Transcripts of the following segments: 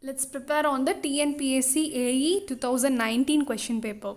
Let's prepare on the TNPSC AE 2019 question paper.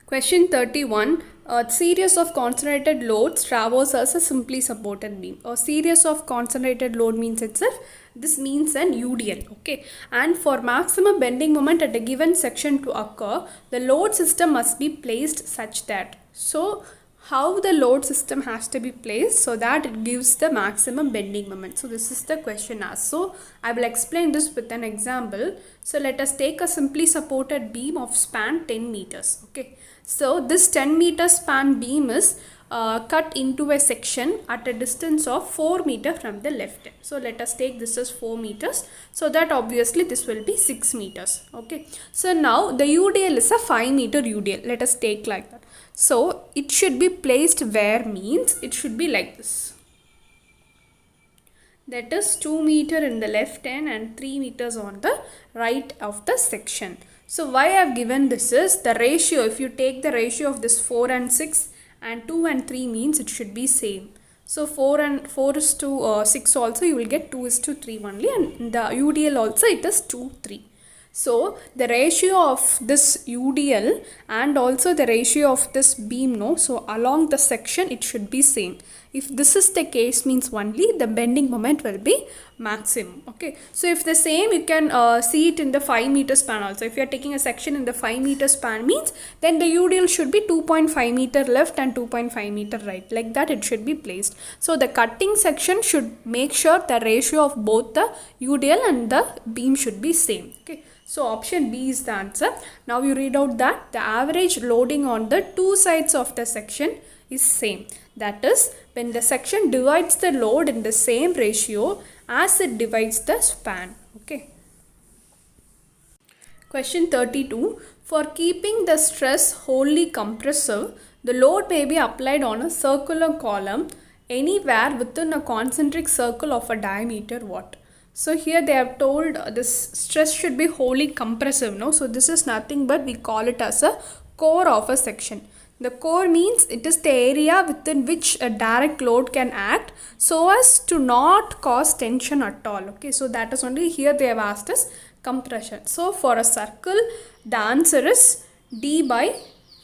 Question 31. A series of concentrated loads traverses a simply supported beam. A series of concentrated load means itself, this means an UDL. Okay. And for maximum bending moment at a given section to occur, the load system must be placed such that. So, how the load system has to be placed so that it gives the maximum bending moment. So this is the question asked. So I will explain this with an example. So let us take a simply supported beam of span 10 meters. Okay. So this 10 meter span beam is cut into a section at a distance of 4 meter from the left end. So let us take this as 4 meters. So that obviously this will be 6 meters. Okay. So now the UDL is a 5 meter UDL. Let us take like that. So it should be placed where means it should be like this. That is 2 meter in the left end and 3 meters on the right of the section. So why I have given this is the ratio. If you take the ratio of this 4 and 6 and 2 and 3 means it should be same. So 4 is to 6 also you will get 2 is to 3 only, and the UDL also it is 2, 3. So the ratio of this UDL and also the ratio of this beam, no, so along the section it should be same. If this is the case means only the bending moment will be maximum. Okay, so if the same you can see it in the 5 meter span also. If you are taking a section in the 5 meter span means then the UDL should be 2.5 meter left and 2.5 meter right, like that it should be placed. So the cutting section should make sure the ratio of both the UDL and the beam should be same. Okay. So option B is the answer. Now you read out that the average loading on the two sides of the section is same. That is, when the section divides the load in the same ratio as it divides the span. Okay. Question 32. For keeping the stress wholly compressive, the load may be applied on a circular column anywhere within a concentric circle of a diameter what? So here they have told this stress should be wholly compressive. No? So this is nothing but we call it as a core of a section. The core means it is the area within which a direct load can act so as to not cause tension at all. Okay, so that is only here they have asked us compression. So for a circle, the answer is D by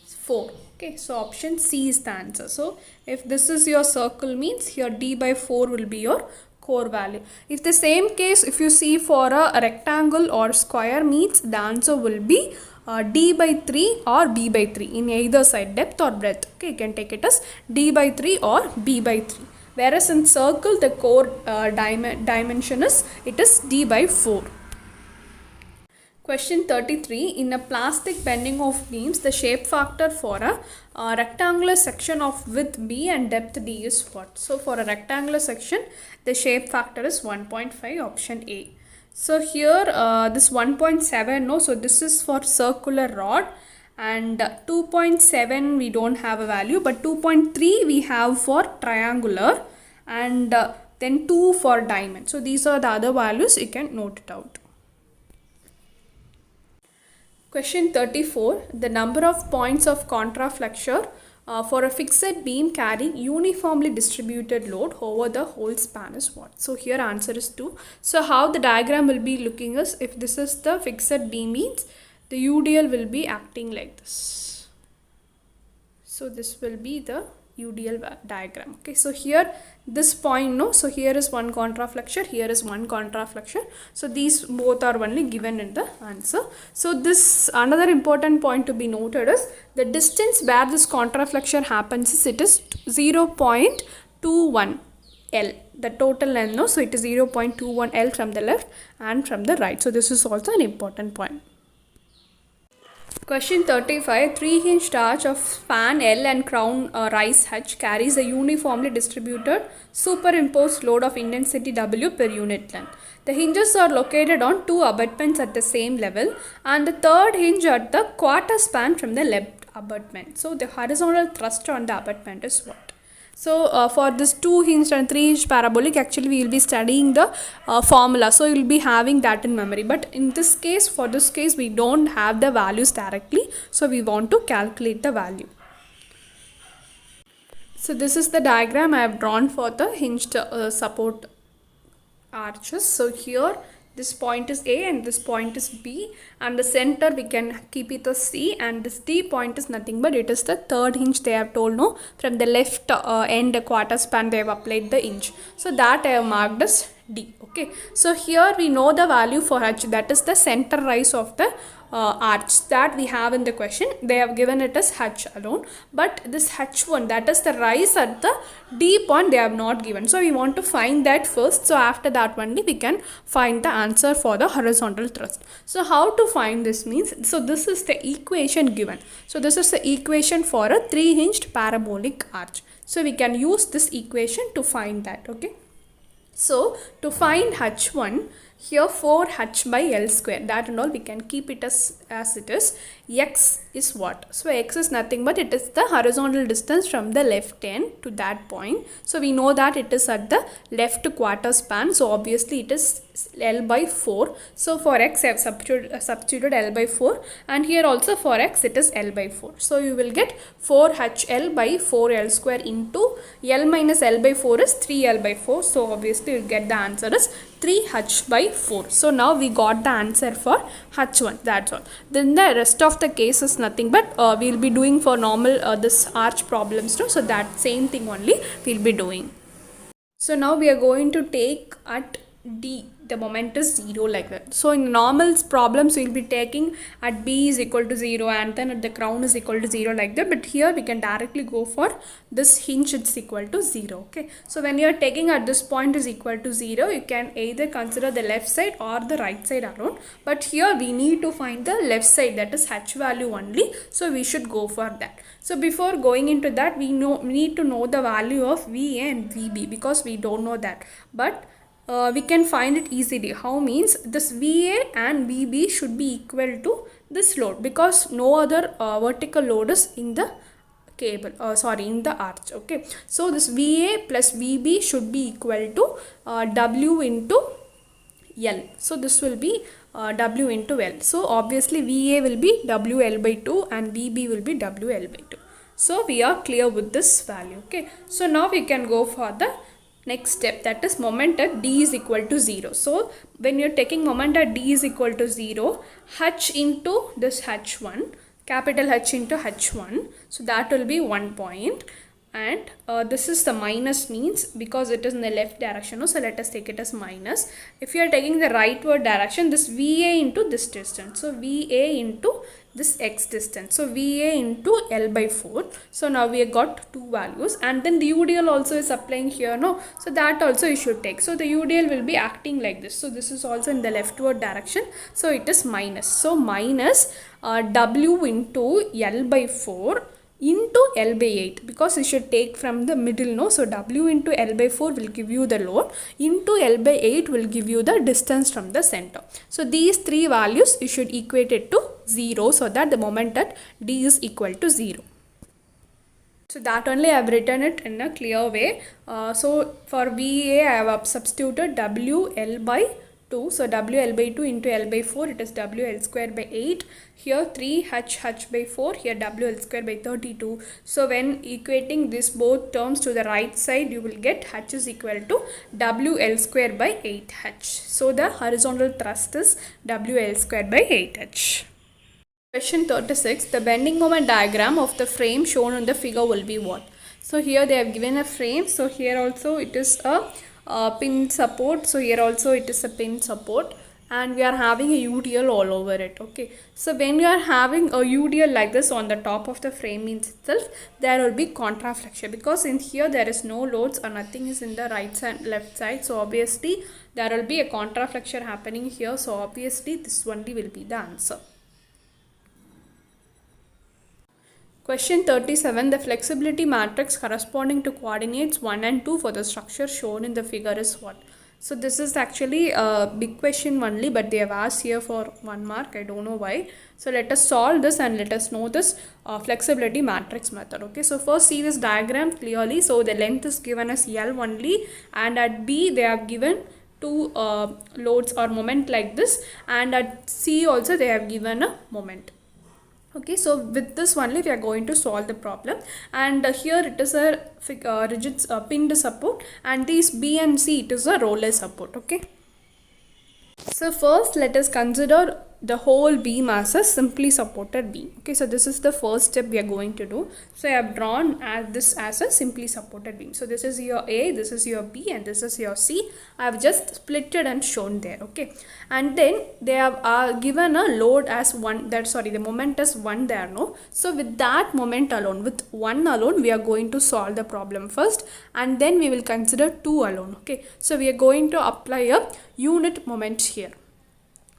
4. Okay, so option C is the answer. So if this is your circle means here D by 4 will be your core value. If the same case if you see for a rectangle or square means the answer will be D by 3 or B by 3 in either side, depth or breadth. Okay, you can take it as D by 3 or B by 3. Whereas in circle the core dimension is D by 4. Question 33. In a plastic bending of beams, the shape factor for a rectangular section of width B and depth D is what? So for a rectangular section, the shape factor is 1.5, option A. So here this 1.7, no, so this is for circular rod, and 2.7 we don't have a value, but 2.3 we have for triangular, and then 2 for diamond. So these are the other values, you can note it out. Question 34. The number of points of contraflexure for a fixed beam carrying uniformly distributed load over the whole span is what? So here answer is 2. So how the diagram will be looking is, if this is the fixed beam means the UDL will be acting like this. So this will be the UDL diagram. Okay, so here this point, no, so here is one contraflexure, here is one contraflexure. So these both are only given in the answer. So this another important point to be noted is the distance where this contraflexure happens is it is 0.21 L, the total length, no, so it is 0.21 L from the left and from the right. So this is also an important point. Question 35. 3-hinge arch of span L and crown rise H carries a uniformly distributed superimposed load of intensity W per unit length. The hinges are located on 2 abutments at the same level and the third hinge at the quarter span from the left abutment. So the horizontal thrust on the abutment is what? So for this 2-hinge and 3-hinge parabolic, actually we will be studying the formula. So you will be having that in memory. But in this case, for this case, we don't have the values directly. So we want to calculate the value. So this is the diagram I have drawn for the hinged support arches. So here this point is A and this point is B, and the center we can keep it as C, and this D point is nothing but it is the third hinge they have told, no, from the left end quarter span they have applied the hinge. So that I have marked as D. Okay, so here we know the value for H, that is the center rise of the arch that we have in the question. They have given it as H alone, but this H1, that is the rise at the D point, they have not given. So we want to find that first. So after that only we can find the answer for the horizontal thrust. So how to find this means, so this is the equation given. So this is the equation for a 3-hinged parabolic arch. So we can use this equation to find that. Okay. So to find H1, here 4h by L square, that and all we can keep it as it is. X is what? So x is nothing but it is the horizontal distance from the left end to that point. So we know that it is at the left quarter span. So obviously it is L by 4. So for x I have substituted L by 4, and here also for x it is L by 4. So you will get 4HL by 4L square into L minus L by 4 is 3L by 4. So obviously you get the answer is 3H by 4. So now we got the answer for H1. That's all. Then the rest of the case is nothing but we'll be doing for normal this arch problems too. So that same thing only we'll be doing. So now we are going to take at D, the moment is 0 like that. So in normal problems we will be taking at B is equal to 0 and then at the crown is equal to 0 like that, but here we can directly go for this hinge it's equal to 0. Okay, so when you are taking at this point is equal to 0, you can either consider the left side or the right side alone, but here we need to find the left side, that is H value only, so we should go for that. So before going into that, we need to know the value of VA and VB because we don't know that, but we can find it easily. How means this VA and VB should be equal to this load because no other vertical load is in the cable, in the arch. Okay, so this VA plus VB should be equal to W into L. So this will be W into L. So obviously VA will be WL by 2 and VB will be WL by 2. So we are clear with this value. Okay, so now we can go for the next step, that is moment at D is equal to 0. So when you're taking moment at D is equal to 0, H into this H1, capital H into H1, so that will be 1 point, and this is the minus means because it is in the left direction, so let us take it as minus. If you are taking the rightward direction, this VA into this distance, so VA into this x distance, so VA into L by 4. So now we have got two values, and then the UDL also is applying here, no, so that also you should take. So the UDL will be acting like this, so this is also in the leftward direction, so it is minus, so minus W into L by 4 into L by 8 because you should take from the middle, no, so W into L by 4 will give you the load, into L by 8 will give you the distance from the center. So these three values you should equate it to 0 so that the moment at D is equal to 0. So that only I have written it in a clear way. So for VA I have substituted WL by 2. So WL by 2 into L by 4, it is WL square by 8. Here 3H by 4, here WL square by 32. So when equating this both terms to the right side, you will get H is equal to WL square by 8H. So the horizontal thrust is WL square by 8H. Question 36. The bending moment diagram of the frame shown in the figure will be what? So here they have given a frame. So here also it is a pin support, so here also it is a pin support, and we are having a UDL all over it. Okay, so when you are having a UDL like this on the top of the frame means itself, there will be contraflexion because in here there is no loads or nothing is in the right side left side, so obviously there will be a contraflexion happening here, so obviously this only will be the answer. Question 37. The flexibility matrix corresponding to coordinates 1 and 2 for the structure shown in the figure is what? So this is actually a big question only, but they have asked here for 1 mark. I don't know why. So let us solve this and let us know this flexibility matrix method. Okay, so first see this diagram clearly. So the length is given as L only, and at B they have given two loads or moment like this, and at C also they have given a moment. Okay, so with this only we are going to solve the problem, and here it is a rigid pinned support, and these B and C it is a roller support. Okay, so first let us consider the whole beam as a simply supported beam. Okay, so this is the first step we are going to do. So I have drawn this as a simply supported beam. So this is your A, this is your B, and this is your C. I have just split it and shown there. Okay, and then they have given a load as one, that sorry, the moment is 1 there, no. So with that moment alone, with 1 alone, we are going to solve the problem first, and then we will consider 2 alone. Okay, so we are going to apply a unit moment here.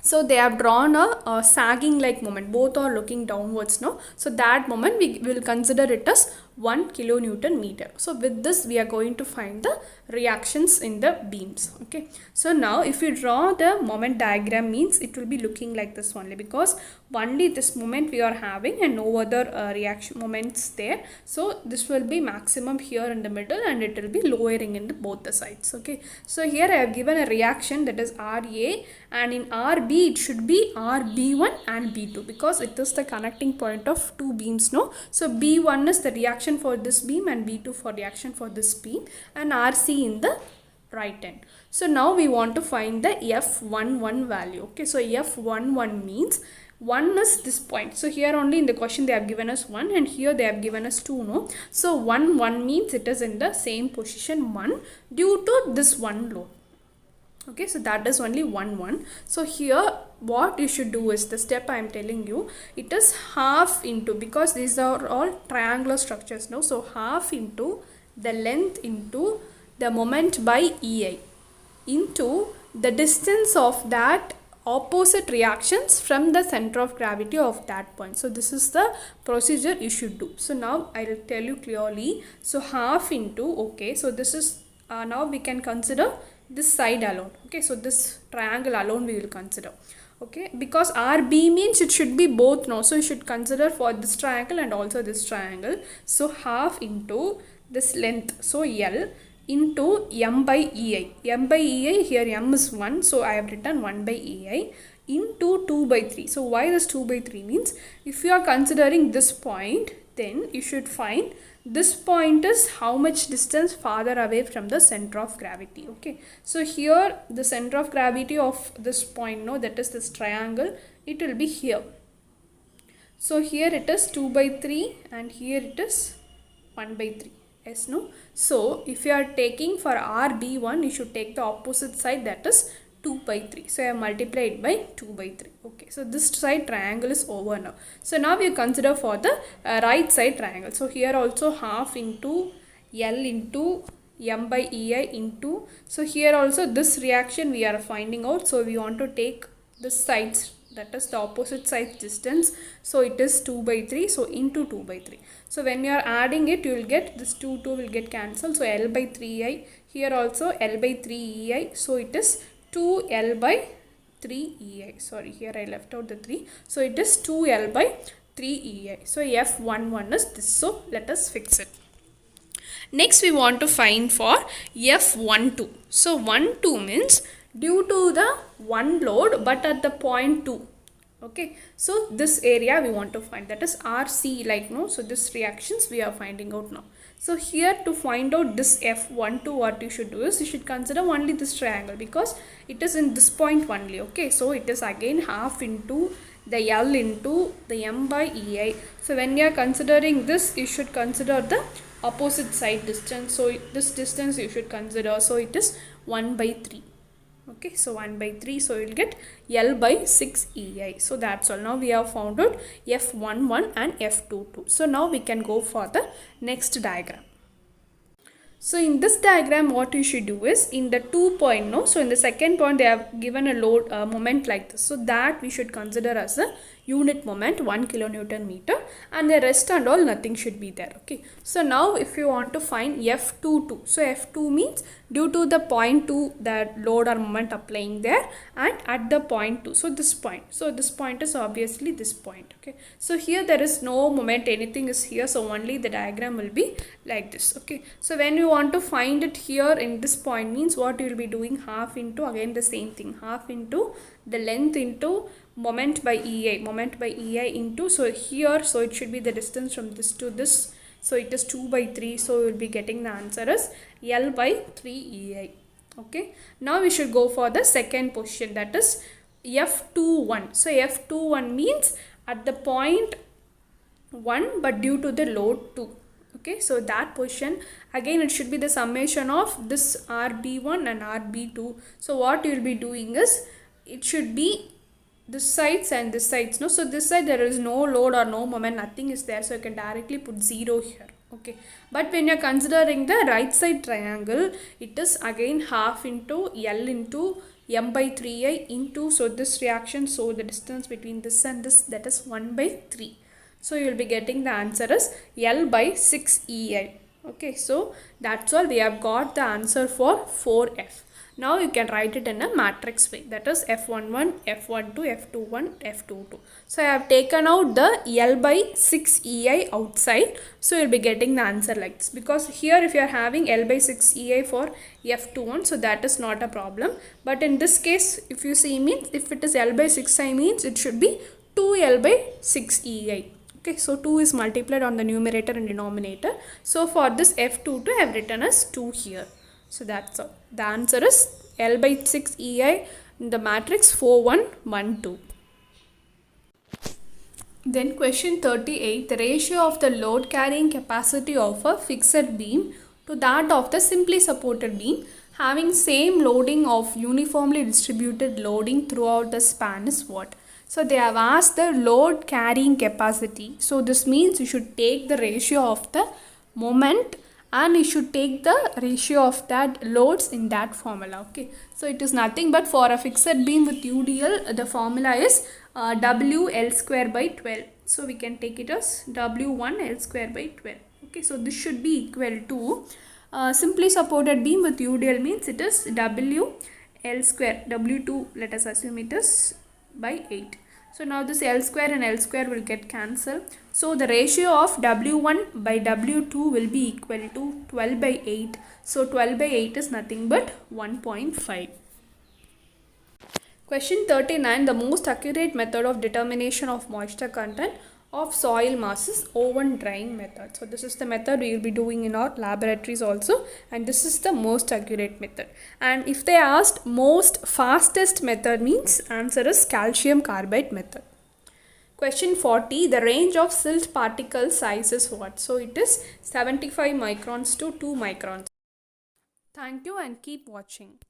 So they have drawn a sagging like moment, both are looking downwards now. So that moment we will consider it as 1 kilonewton meter. So with this we are going to find the reactions in the beams. Okay, so now if you draw the moment diagram, means it will be looking like this only, because only this moment we are having and no other reaction moments there. So this will be maximum here in the middle, and it will be lowering in both the sides. Okay, so here I have given a reaction, that is RA, and in RB it should be RB1 and B2, because it is the connecting point of two beams, no. So B1 is the reaction for this beam and B2 for reaction for this beam, and RC in the right end. So now we want to find the F11 value. Okay, so F11 means 1 is this point. So here only in the question they have given us 1, and here they have given us 2, no. So 1 means it is in the same position 1 due to this one load. Okay, so that is only 1. So here what you should do is the step I am telling you, it is half into, because these are all triangular structures now, so half into the length into the moment by EI into the distance of that opposite reactions from the center of gravity of that point. So this is the procedure you should do. So now I will tell you clearly. So half into, okay, so this is now we can consider this side alone. Okay, so this triangle alone we will consider. Okay, because RB means it should be both now, so you should consider for this triangle and also this triangle. So half into this length, so L, into M by EI. M by EI, here M is 1, so I have written 1 by EI, into 2 by 3. So why this 2 by 3 means, if you are considering this point, then you should find this point is how much distance farther away from the center of gravity. Okay, so here the center of gravity of this point, no, that is this triangle, it will be here. So here it is 2 by 3 and here it is 1 by 3. Yes, no. So if you are taking for RB1, you should take the opposite side, that is 2 by 3. So I have multiplied by 2 by 3. Okay, so this side triangle is over now. So now we consider for the right side triangle. So here also half into L into M by EI into, so here also this reaction we are finding out. So we want to take this sides, that is the opposite side distance. So it is 2 by 3. So into 2 by 3. So when you are adding it, you will get this 2 will get cancelled. So L by 3I. Here also L by 3 EI. So it is 2L by 3 EI. Sorry, here I left out the 3. So it is 2L by 3 EI. So F11 is this. So let us fix it. Next we want to find for F12. So 12 means due to the one load but at the point 2. Okay, so this area we want to find, that is RC, like, no. So this reactions we are finding out now. So here to find out this F12, what you should do is you should consider only this triangle, because it is in this point only. Okay, so it is again half into the L into the M by EI. So when you are considering this, you should consider the opposite side distance. So this distance you should consider. So it is 1 by 3. Okay, so 1 by 3, so you will get L by 6 EI. So that's all. Now we have found out F11 and F22. So now we can go for the next diagram. So in this diagram, what you should do is in the 2 point, no, so in the second point they have given a load moment like this. So that we should consider as a unit moment 1 kilonewton meter, and the rest and all nothing should be there. Okay, so now if you want to find F22, so F2 means due to the point 2 that load or moment applying there and at the point 2, so this point, so this point is obviously this point. Okay, so here there is no moment, anything is here, so only the diagram will be like this. Okay, so when you want to find it here in this point means what you will be doing, half into again the same thing, half into the length into moment by EI into, so here, so it should be the distance from this to this, so it is 2 by 3, so we will be getting the answer as L by 3 EI. Okay, now we should go for the second question, that is F21. So F21 means at the point 1 but due to the load 2. Okay, so that position, again it should be the summation of this RB1 and RB2. So what you will be doing is, it should be this sides and this sides, no, so this side there is no load or no moment, nothing is there, so you can directly put 0 here. Okay, but when you're considering the right side triangle, it is again half into L into m by 3I into, so this reaction, so the distance between this and this, that is 1 by 3. So you will be getting the answer as L by 6 EI. Okay, so that's all, we have got the answer for 4F. Now you can write it in a matrix way, that is F11, F12, F21, F22. So I have taken out the L by 6 EI outside, so you will be getting the answer like this, because here if you are having L by 6 EI for F21, so that is not a problem, but in this case if you see, means if it is L by 6 I means it should be 2L by 6 EI. Okay, so 2 is multiplied on the numerator and denominator. So for this F22 I have written as 2 here. So that's all. The answer is L by 6 EI in the matrix 4, 1, 1, 2. Then question 38, the ratio of the load carrying capacity of a fixed beam to that of the simply supported beam having same loading of uniformly distributed loading throughout the span is what? So they have asked the load carrying capacity. So this means you should take the ratio of the moment and you should take the ratio of that loads in that formula. Okay, so it is nothing but for a fixed beam with UDL, the formula is WL square by 12. So we can take it as W1 L square by 12. Okay, so this should be equal to simply supported beam with UDL means it is WL square, W2 let us assume it is by 8. So now this L square and L square will get cancelled. So the ratio of W1 by W2 will be equal to 12 by 8. So 12 by 8 is nothing but 1.5. Question 39. The most accurate method of determination of moisture content of soil mass is oven drying method. So this is the method we will be doing in our laboratories also, and this is the most accurate method. And if they asked most fastest method means answer is calcium carbide method. Question 40, the range of silt particle size is what? So it is 75 microns to 2 microns. Thank you and keep watching.